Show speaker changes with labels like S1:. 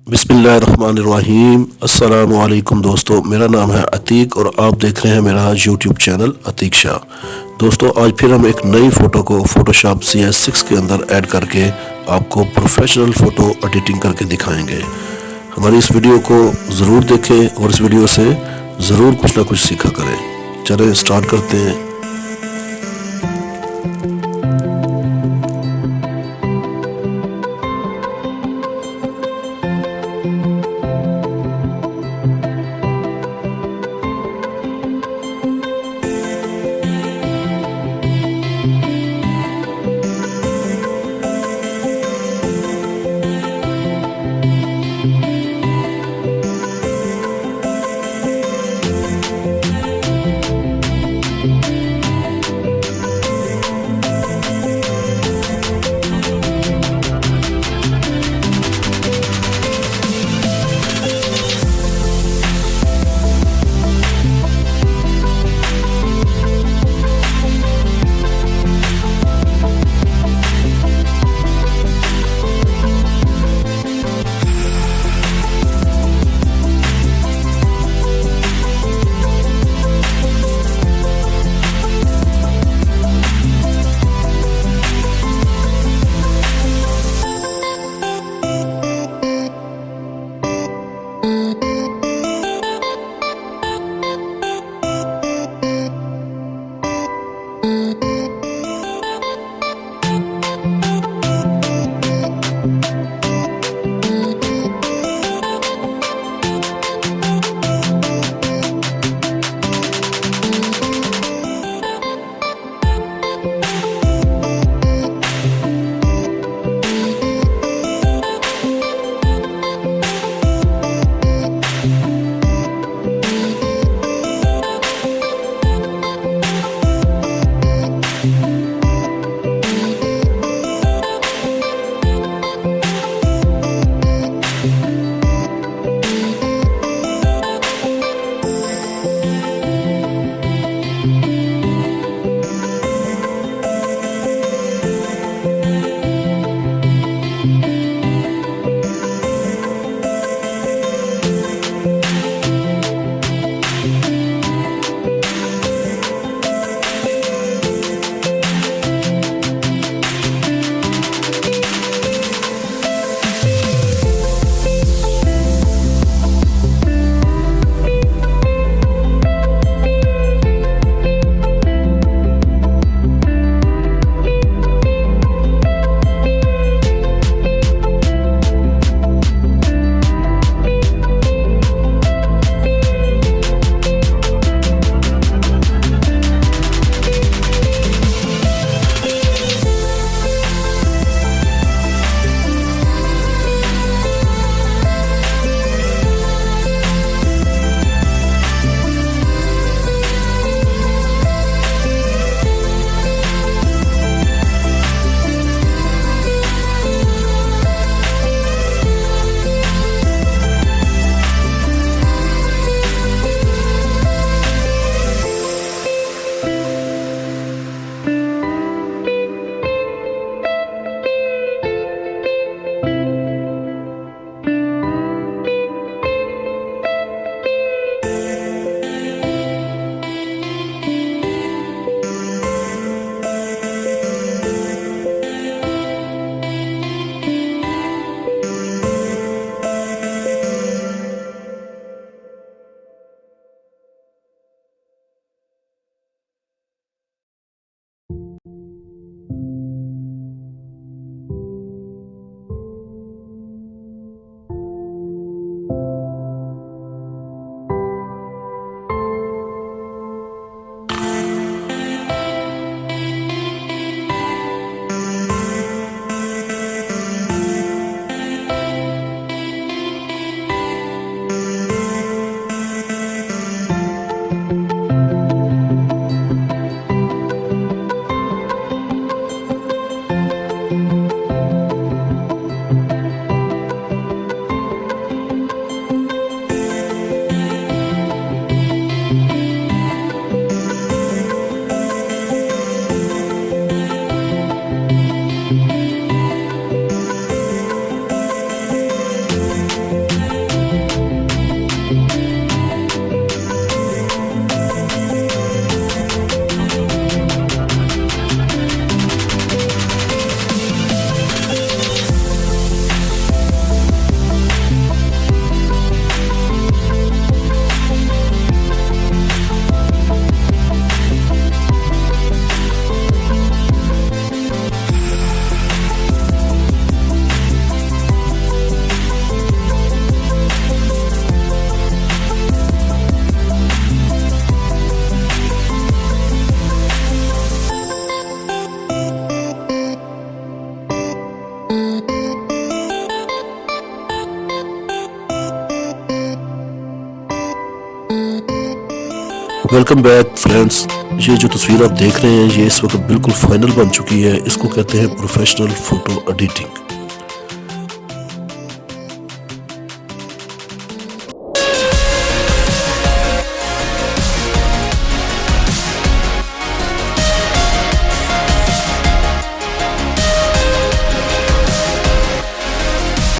S1: बिस्मिल्लाहिर्रहमानिर्रहीम। अस्सलामु अलैकुम दोस्तों, मेरा नाम है अतीक और आप देख रहे हैं मेरा यूट्यूब चैनल अतीक शाह। दोस्तों, आज फिर हम एक नई फ़ोटो को फ़ोटोशॉप cs6 के अंदर ऐड करके आपको प्रोफेशनल फ़ोटो एडिटिंग करके दिखाएंगे। हमारी इस वीडियो को ज़रूर देखें और इस वीडियो से ज़रूर कुछ ना कुछ सीखा करें। चलें स्टार्ट करते हैं। Welcome back friends. ये जो तस्वीर आप देख रहे हैं ये इस वक्त बिल्कुल फाइनल बन चुकी है। इसको कहते हैं प्रोफेशनल फोटो एडिटिंग।